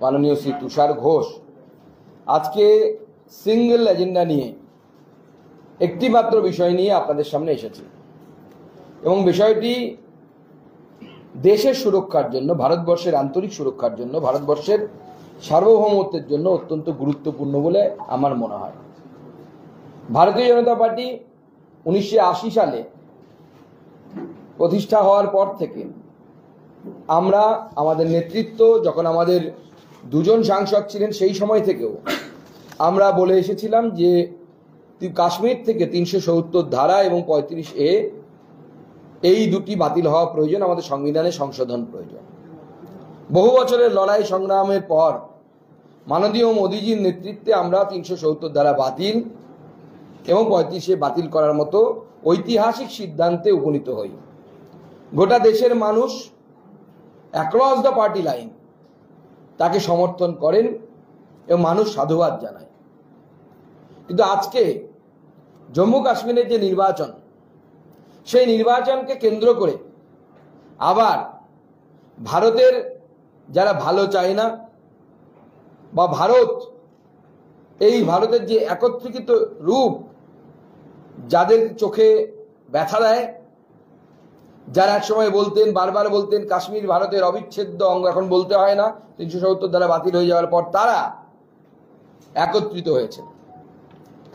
মাননীয় শ্রী তুষার ঘোষ আজকে single agenda নিয়ে একটি মাত্র বিষয় নিয়ে আপনাদের সামনে এসেছে এবং বিষয়টি দেশের সুরক্ষার জন্য, ভারতবর্ষের আন্তরিক সুরক্ষার জন্য, ভারতবর্ষের সার্বভৌমত্বের জন্য অত্যন্ত গুরুত্বপূর্ণ বলে আমার মনে হয়। ভারতীয় জনতা পার্টি 1980 সালে প্রতিষ্ঠা হওয়ার পর থেকে আমরা আমাদের নেতৃত্ব, যখন আমাদের দুজন সাংসদ ছিলেন সেই সময় থেকেও আমরা বলে এসেছিলাম যে কাশ্মীর থেকে 370 ধারা এবং 35A এই দুটি বাতিল হওয়া প্রয়োজন, আমাদের সংবিধানে সংশোধন প্রয়োজন। বহু বছরের লড়াই সংগ্রামের পর মাননীয় মোদীজির নেতৃত্বে আমরা 370 ধারা বাতিল এবং 35A বাতিল করার মতো ঐতিহাসিক সিদ্ধান্তে উপনীত হই। গোটা দেশের মানুষ অ্যাক্রস দ্য পার্টি লাইন তাকে সমর্থন করেন এবং মানুষ সাধুবাদ জানায়। কিন্তু আজকে জম্মু কাশ্মীরের যে নির্বাচন, সেই নির্বাচনকে কেন্দ্র করে আবার ভারতের যারা ভালো চায় না বা ভারতের যে একত্রিত রূপ যাদের চোখে ব্যথা দেয়, যারা একসময় বলতেন, বারবার বলতেন কাশ্মীর ভারতের অবিচ্ছেদ্য অঙ্গ, এখন বলতে হয় না, 370 ধারা বাতিল হয়ে যাওয়ার পর তারা একত্রিত হয়েছে।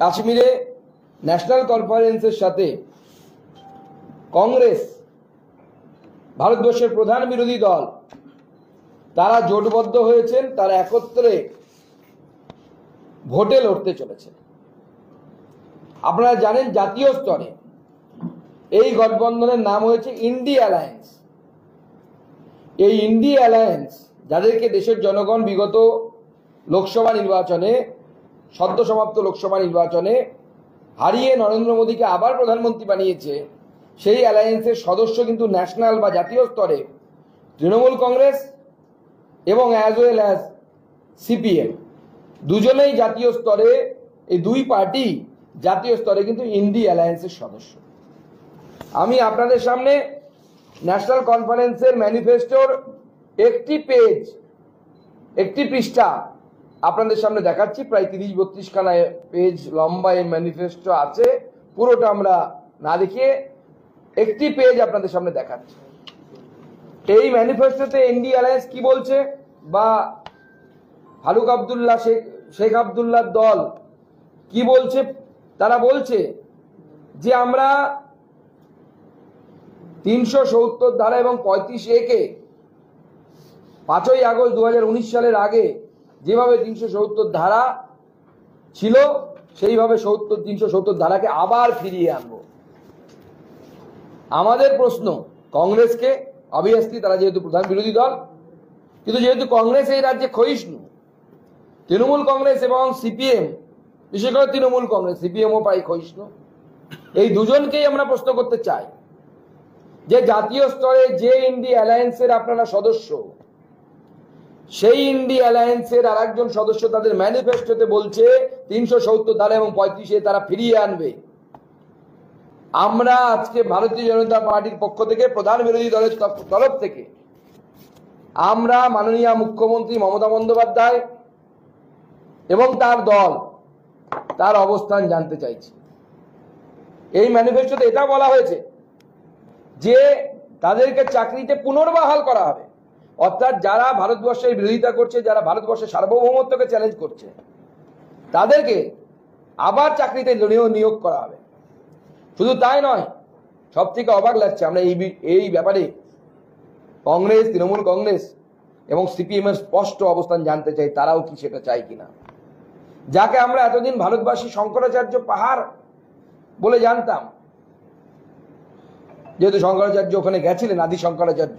কাশ্মীরে ন্যাশনাল কনফারেন্সের সাথে কংগ্রেস, ভারতবর্ষের প্রধান বিরোধী দল, তারা জোটবদ্ধ হয়েছেন, তারা একত্রে ভোটে লড়তে চলেছে। আপনারা জানেন জাতীয় স্তরে এই গঠবন্ধনের নাম হয়েছে ইন্ডি অ্যালায়েন্স। এই ইন্ডি অ্যালায়েন্স যাদেরকে দেশের জনগণ বিগত লোকসভা নির্বাচনে, সদ্য সমাপ্ত লোকসভা নির্বাচনে হারিয়ে নরেন্দ্র মোদীকে আবার প্রধানমন্ত্রী বানিয়েছে, সেই অ্যালায়েন্সের সদস্য কিন্তু ন্যাশনাল বা জাতীয় স্তরে তৃণমূল কংগ্রেস এবং অ্যাজ ওয়েল অ্যাজ সিপিএম, দুজনেই জাতীয় স্তরে, এই দুই পার্টি জাতীয় স্তরে কিন্তু ইন্ডি অ্যালায়েন্সের সদস্য। আমি আপনাদের সামনে ন্যাশনাল কনফারেন্সের ম্যানিফেস্টোর একটি পৃষ্ঠা আপনাদের সামনে দেখাচ্ছি। প্রায় 30-32 খানা পেজ লম্বা এই ম্যানিফেস্টো আছে। পুরোটা আমরা না দেখিয়ে একটি পেজ আপনাদের সামনে দেখাচ্ছি। এই ম্যানিফেস্টোতে ইন্ডি অ্যালায়েন্স কি বলছে, বা ফারুক আবদুল্লাহ, শেখ আবদুল্লাহর দল কি বলছে। তারা বলছে যে আমরা 370 ধারা এবং 35A কে 5ই আগস্ট 2019 সালের আগে যেভাবে 370 ধারা ছিল সেইভাবে 370 ধারাকে আবার ফিরিয়ে আনবো। আমাদের প্রশ্ন কংগ্রেসকে, অবভিয়াসলি তারা যেহেতু প্রধান বিরোধী দল, কিন্তু যেহেতু কংগ্রেস এই রাজ্যে ক্ষয়িষ্ণু, তৃণমূল কংগ্রেস এবং সিপিএম, বিশেষ করে তৃণমূল কংগ্রেস, সিপিএমও প্রায় ক্ষয়িষ্ণু, এই দুজনকেই আমরা প্রশ্ন করতে চাই যে জাতীয় স্তরে যে ইন্ডি অ্যালায়েন্সের আপনারা সদস্য, সেই ইন্ডি অ্যালায়েন্সের আর একজন সদস্য তাদের ম্যানিফেস্টোতে বলছে 370 ধারা এবং 35A তারা ফিরিয়ে আনবে। আমরা আজকে ভারতীয় জনতা পার্টির পক্ষ থেকে, প্রধান বিরোধী দলের তরফ থেকে আমরা মাননীয় মুখ্যমন্ত্রী মমতা বন্দ্যোপাধ্যায় এবং তার দল, তার অবস্থান জানতে চাইছি। এই ম্যানিফেস্টোতে এটা বলা হয়েছে যে তাদেরকে চাকরিতে পুনর্বহাল করা হবে, অর্থাৎ যারা ভারতবর্ষের বিরোধিতা করছে, যারা ভারতবর্ষের সার্বভৌমত্বকে চ্যালেঞ্জ করছে, তাদেরকে আবার চাকরিতে নিয়োগ করা হবে। শুধু তাই নয়, সব থেকে অবাক লাগছে, আমরা এই ব্যাপারে কংগ্রেস, তৃণমূল কংগ্রেস এবং সিপিএম এর স্পষ্ট অবস্থান জানতে চাই, তারাও কি সেটা চাই কিনা। যাকে আমরা এতদিন ভারতবাসী শঙ্করাচার্য পাহাড় বলে জানতাম, যেহেতু শঙ্করাচার্য ওখানে গেছিলেন, আদি শঙ্করাচার্য,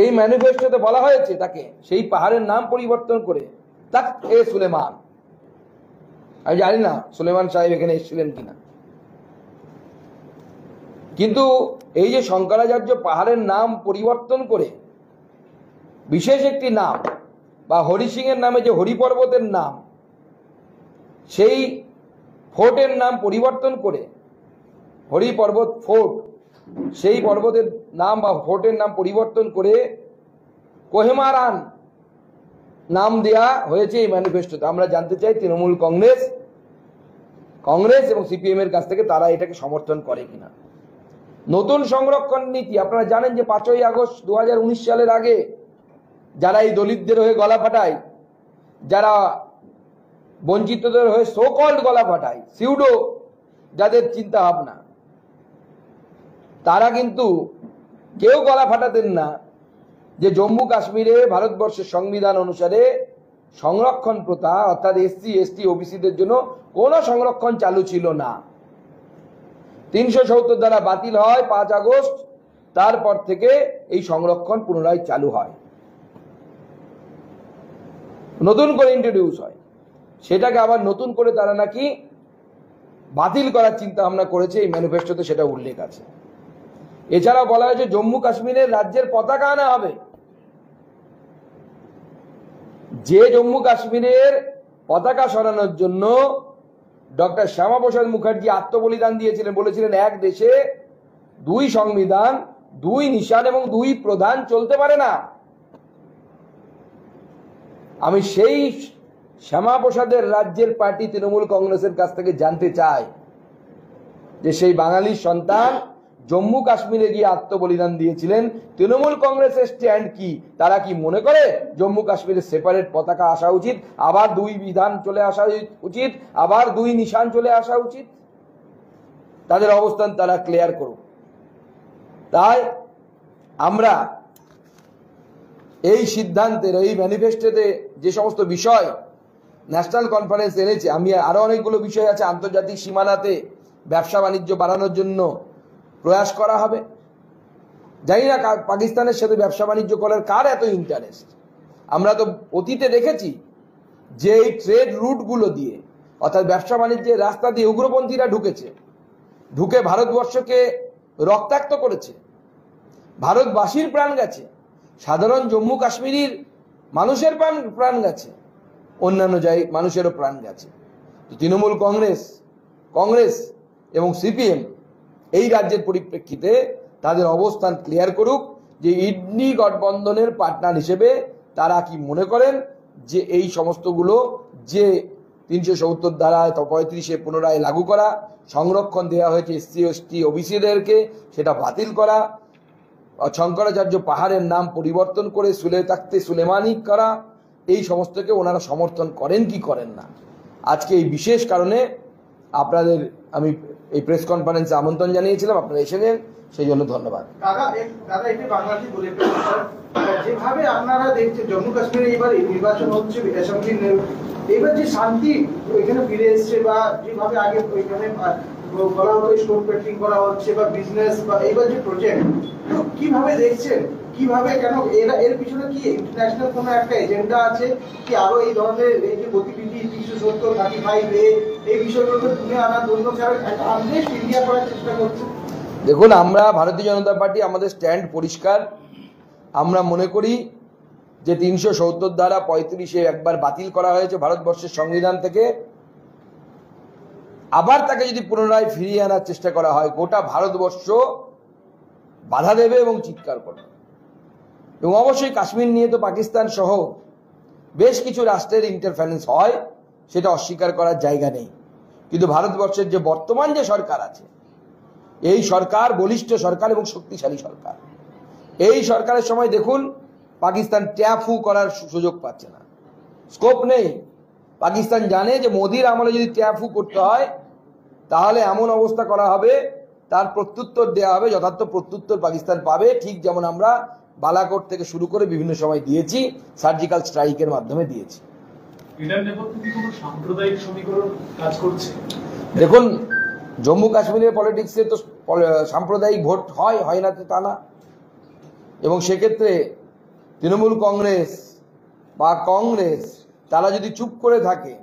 এই ম্যানিফেস্টোতে বলা হয়েছে তাকে, সেই পাহাড়ের নাম পরিবর্তন করে তাখ্ত-এ-সুলেমান। আমি জানি না সুলেমান সাহেব এখানে এসেছিলেন কিনা, কিন্তু এই যে শঙ্করাচার্য পাহাড়ের নাম পরিবর্তন করে বিশেষ একটি নাম, বা হরি সিং এর নামে যে হরি পর্বতের নাম, সেই ফোর্টের নাম পরিবর্তন করে হরি পর্বত ফোর্ট, সেই পর্বতের নাম বা ফোর্টের নাম পরিবর্তন করে কোহেমারান নাম দেয়া হয়েছে এই ম্যানিফেস্টোতে। আমরা জানতে চাই তৃণমূল কংগ্রেস এবং সিপিএম এর কাছ থেকে তারা এটাকে সমর্থন করে কিনা। নতুন সংরক্ষণ নীতি, আপনারা জানেন যে 5ই আগস্ট 2019 সালের আগে যারা এই দলিতদের হয়ে গলা ফাটায়, যারা বঞ্চিতদের হয়ে সো কল্ড গলা ফাটায়, সিউডো যাদের চিন্তা ভাবনা, তারা কিন্তু কেউ গলা ফাটাতেন না যে জম্মু কাশ্মীরে ভারতবর্ষের সংবিধান অনুসারে সংরক্ষণ প্রথা অর্থাৎ এসসি এসটি ওবিসিদের জন্য কোনো সংরক্ষণ চালু ছিল না। 370 দ্বারা বাতিল হয় 5 আগস্ট, তারপর থেকে এই সংরক্ষণ পুনরায় চালু হয়, নতুন করে ইন্ট্রোডিউস হয়। সেটাকে আবার নতুন করে তারা নাকি বাতিল করার চিন্তা ভাবনা করেছে, এই ম্যানিফেস্টোতে সেটা উল্লেখ আছে। এছাড়াও বলা হয়েছে জম্মু কাশ্মীরের রাজ্যের পতাকা আনা হবে। যে জম্মু কাশ্মীরের পতাকা সরানোর জন্য ডক্টর শ্যামাপ্রসাদ মুখার্জি আত্মবলিদান দিয়েছিলেন, বলেছিলেন এক দেশে 2 সংবিধান, 2 নিশান এবং 2 প্রধান চলতে পারে না। আমি সেই শ্যামাপ্রসাদের রাজ্যের পার্টি তৃণমূল কংগ্রেসের কাছ থেকে জানতে চাই যে সেই বাঙালির সন্তান জম্মু কাশ্মীরে গিয়ে আত্মবলিদান দিয়েছিলেন, তৃণমূল কংগ্রেসের স্ট্যান্ড কি? তারা কি মনে করে জম্মু কাশ্মীরে সেপারেট পতাকা আসা উচিত, আবার 2 বিধান চলে আসা উচিত, আবার 2 নিশান চলে আসা উচিত? তাদের অবস্থান তারা ক্লিয়ার করুক। তাই আমরা এই সিদ্ধান্তের, এই ম্যানিফেস্টোতে যে সমস্ত বিষয় ন্যাশনাল কনফারেন্স এনেছে, আমি আরো অনেকগুলো বিষয় আছে, আন্তর্জাতিক সীমানাতে ব্যবসা বাণিজ্য বাড়ানোর জন্য প্রয়াস করা হবে। জানি না পাকিস্তানের সাথে ব্যবসা বাণিজ্য করার কার এত ইন্টারেস্ট। আমরা তো অতীতে দেখেছি যে এই ট্রেড রুটগুলো দিয়ে অর্থাৎ ব্যবসা বাণিজ্যের রাস্তা দিয়ে উগ্রপন্থীরা ঢুকে ভারতবর্ষকে রক্তাক্ত করেছে, ভারতবাসীর প্রাণ গেছে, সাধারণ জম্মু কাশ্মীরের মানুষের প্রাণ গেছে, অন্যান্য মানুষেরও প্রাণ গেছে। তৃণমূল কংগ্রেস এবং সিপিএম এই রাজ্যের পরিপ্রেক্ষিতে তাদের অবস্থান ক্লিয়ার করুক যে ইডনি গঠবন্ধনের পার্টনার হিসেবে তারা কি মনে করেন যে এই সমস্তগুলো যে 370 ধারা 35-এ পুনরায় লাগু করা, সংরক্ষণ দেওয়া হয়েছে এসসি এসটি ওবিসিদেরকে, সেটা বাতিল করা, শঙ্করাচার্য পাহাড়ের নাম পরিবর্তন করে সুলেমানি করা, এই সমস্তকে ওনারা সমর্থন করেন কি করেন না। আজকে এই বিশেষ কারণে আপনাদের আমি এই প্রেস কনফারেন্সে আমন্ত্রণ জানিয়েছিলাম, আপনারা এসেছেন, সেই জন্য ধন্যবাদ। যেভাবে আপনারা দেখছেন জম্মু কাশ্মীরে এবার নির্বাচন হচ্ছে, এবার যে শান্তি ওইখানে ফিরে এসছে, বা যেভাবে আগে ওইখানে বলা হতো স্টোর পেট্রিং করা হচ্ছে বা বিজনেস, বা এইবার যে প্রজেক্ট, কিভাবে দেখছেন, কিভাবে, কেন এর পিছনে কি ইন্টারন্যাশনাল কোনো একটা এজেন্ডা আছে কি? আরো এই ধরনের এই যে গতিবিধি 370, 35A এই বিষয়গুলোকে তুলে আনার জন্য ইন্ডিয়া করার চেষ্টা করছে? দেখুন, আমরা ভারতীয় জনতা পার্টি আমাদের স্ট্যান্ড পরিষ্কার। আমরা মনে করি যে 370 ধারা 35-এ একবার বাতিল করা হয়েছে ভারতবর্ষের সংবিধান থেকে, আবার তাকে যদি পুনরায় ফিরিয়ে আনার চেষ্টা করা হয়, গোটা ভারতবর্ষ বাধা দেবে এবং চিৎকার করবে। এবং অবশ্যই কাশ্মীর নিয়ে তো পাকিস্তান সহ বেশ কিছু রাষ্ট্রের ইন্টারফারেন্স হয়, সেটা অস্বীকার করার জায়গা নেই। কিন্তু ভারতবর্ষের যে বর্তমান যে সরকার আছে, এই সরকার বলিষ্ঠ সরকার এবং শক্তিশালী সরকার। এই সরকারের সময় দেখুন পাকিস্তান ট্যাফু করার সুযোগ পাচ্ছে না, স্কোপ নেই। পাকিস্তান জানে যে মোদির আমলে যদি ট্যাফু করতে হয় তাহলে এমন অবস্থা করা হবে, তার প্রত্যুত্তর দেওয়া হবে, যথার্থ প্রত্যুত্তর পাকিস্তান পাবে। ঠিক যেমন আমরা বালাকোট থেকে শুরু করে বিভিন্ন সময় দিয়েছি, সার্জিক্যাল স্ট্রাইকের মাধ্যমে দিয়েছি। দেখুন, জম্মু কাশ্মীরের পলিটিক্সে তো সাম্প্রদায়িক ভোট হয় না তা না, এবং সেক্ষেত্রে তৃণমূল কংগ্রেস তারা যদি চুপ করে থাকে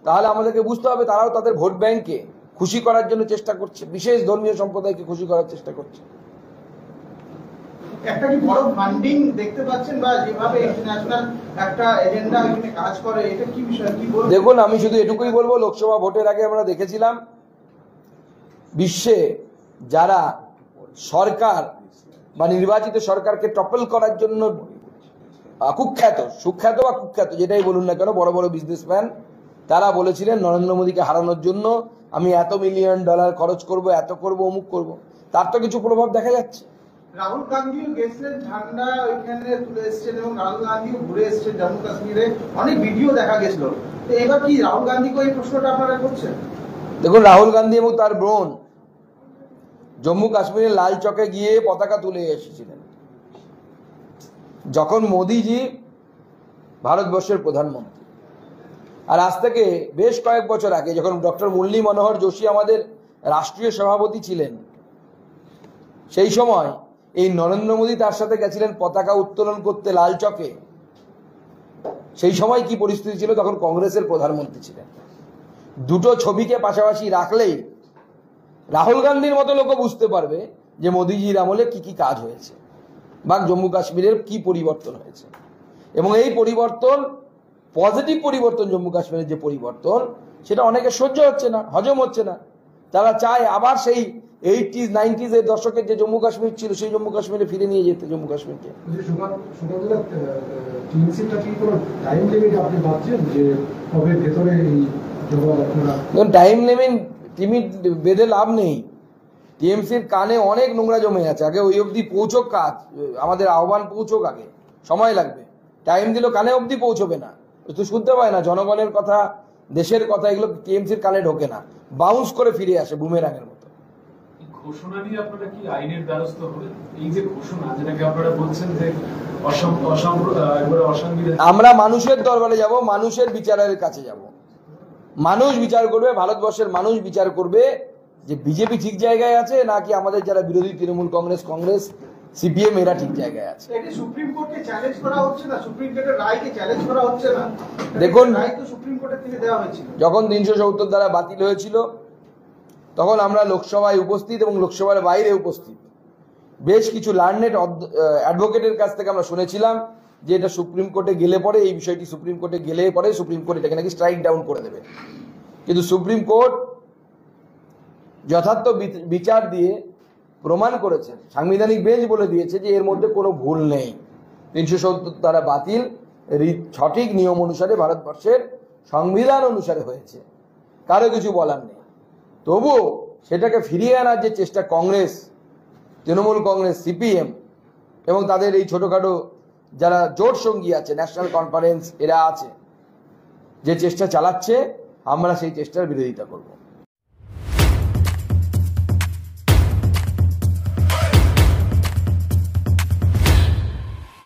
তাহলে আমাদেরকে বুঝতে হবে তারাও তাদের ভোট ব্যাংকে খুশি করার জন্য চেষ্টা করছে, বিশেষ ধর্মীয় সম্প্রদায়কে খুশি করার চেষ্টা করছে। একটা কি বড় ফান্ডিং দেখতে পাচ্ছেন, বা যেভাবে ইন্টারন্যাশনাল একটা এজেন্ডা এখানে কাজ করে, এটা কি বিষয়, কি বলবো? দেখুন, আমি শুধু এটুকুই বলবো, লোকসভা ভোটের আগে আমরা দেখেছিলাম বিশ্বে যারা সরকার বা নির্বাচিত সরকারকে টপল করার জন্য সুখ্যাত বা কুখ্যাত যেটাই বলুন না কেন, বড় বড় বিজনেসম্যান তারা বলেছিলেন নরেন্দ্র মোদীকে হারানোর জন্য আমি $1 মিলিয়ন খরচ করব, এত করব, অমুক করব। তার তো কিছু প্রভাব দেখা যাচ্ছে। রাহুল গান্ধীও গেছিলেন, ঝান্ডা ওইখানে তুলে এসেছেন এবং রাহুল গান্ধীও ঘুরে এসেছেন জম্মু কাশ্মীরে, অনেক ভিডিও দেখা গেছিল। তো এবার কি রাহুল গান্ধীকে এই প্রশ্নটা আপনারা করছেন? দেখুন, রাহুল গান্ধী এবং তার বোন জম্মু কাশ্মীরের লাল চকে গিয়ে পতাকা তুলে এসেছিলেন যখন মোদিজি ভারতবর্ষের প্রধানমন্ত্রী। আর আজ থেকে বেশ কয়েক বছর আগে যখন ডক্টর মুরলী মনোহর যোশী আমাদের রাষ্ট্রীয় সভাপতি ছিলেন, সেই সময় এই নরেন্দ্র মোদী তার সাথে গেছিলেন পতাকা উত্তোলন করতে লাল চকে। সেই সময় কি পরিস্থিতি ছিল, তখন কংগ্রেসের প্রধানমন্ত্রী ছিলেন। দুটো ছবিকে পাশাপাশি রাখলেই রাহুল গান্ধীর মতো লোকও বুঝতে পারবে যে মোদিজির আমলে কি কি কাজ হয়েছে বা জম্মু কাশ্মীরের কি পরিবর্তন হয়েছে। এবং এই পরিবর্তন, পজিটিভ পরিবর্তন, জম্মু কাশ্মীরের যে পরিবর্তন, সেটা অনেকে সহ্য হচ্ছে না, হজম হচ্ছে না। তারা চায় আবার সেই 80s 90s এর দশকের যে জম্মু কাশ্মীর ছিল সেই জম্মু কাশ্মীরে ফিরে নিয়ে যেতে, জম্মু কাশ্মীরকে। টাইম লিমিট বেঁধে লাভ নেই। টিএমসির কানে অনেক নোংরা জমে আছে, আগে ওই অবধি পৌঁছক কাজ, আমাদের আহ্বান পৌঁছক, আগে সময় লাগবে। টাইম দিলেও কানে অবধি পৌঁছবে না, তো শুনতে পায় না জনগণের কথা, দেশের কথা, এগুলো টিএমসির কানে ঢোকে না, বাউন্স করে ফিরে আসে বুমেরাঙের মতো। ঘোষণা নিয়ে আপনারা কি আইনের দ্বারস্থ হবেন? এই যে ঘোষণা, যেটাকে আপনারা বলছেন যে আমরা মানুষের দরবারে যাব, মানুষের বিচারের কাছে যাব, মানুষ বিচার করবে, ভারতবর্ষের মানুষ বিচার করবে যে বিজেপি ঠিক জায়গায় আছে নাকি আমাদের যারা বিরোধী তৃণমূল কংগ্রেস সিপিএম এরা ঠিক জায়গায় আছে। এটি সুপ্রিম কোর্টকে চ্যালেঞ্জ করা হচ্ছে না, সুপ্রিম কোর্টের রায়কে চ্যালেঞ্জ করা হচ্ছে না। দেখুন, রায় তো সুপ্রিম কোর্টের থেকে দেওয়া হয়েছিল। যখন 370 দ্বারা বাতিল হয়েছিল তখন আমরা লোকসভায় উপস্থিত এবং লোকসভার বাইরে উপস্থিত বেশ কিছু লার্নেড অ্যাডভোকেটের কাছ থেকে আমরা শুনেছিলাম যে এটা সুপ্রিম কোর্টে গেলে পরে, এই বিষয়টি সুপ্রিম কোর্টে গেলে পরে সুপ্রিম কোর্ট এটাকে নাকি স্ট্রাইক ডাউন করে দেবে। কিন্তু সুপ্রিম কোর্ট যথার্থ বিচার দিয়ে প্রমাণ করেছেন, সাংবিধানিক বেঞ্চ বলে দিয়েছে যে এর মধ্যে কোনো ভুল নেই। 370 দ্বারা বাতিল সঠিক নিয়ম অনুসারে ভারতবর্ষের সংবিধান অনুসারে হয়েছে, কারো কিছু বলার নেই। তবুও সেটাকে ফিরিয়ে আনার যে চেষ্টা কংগ্রেস, তৃণমূল কংগ্রেস, সিপিএম এবং তাদের এই ছোটখাটো যারা জোট সঙ্গী আছে, ন্যাশনাল কনফারেন্স, এরা আছে, যে চেষ্টা চালাচ্ছে, আমরা সেই চেষ্টার বিরোধিতা করব।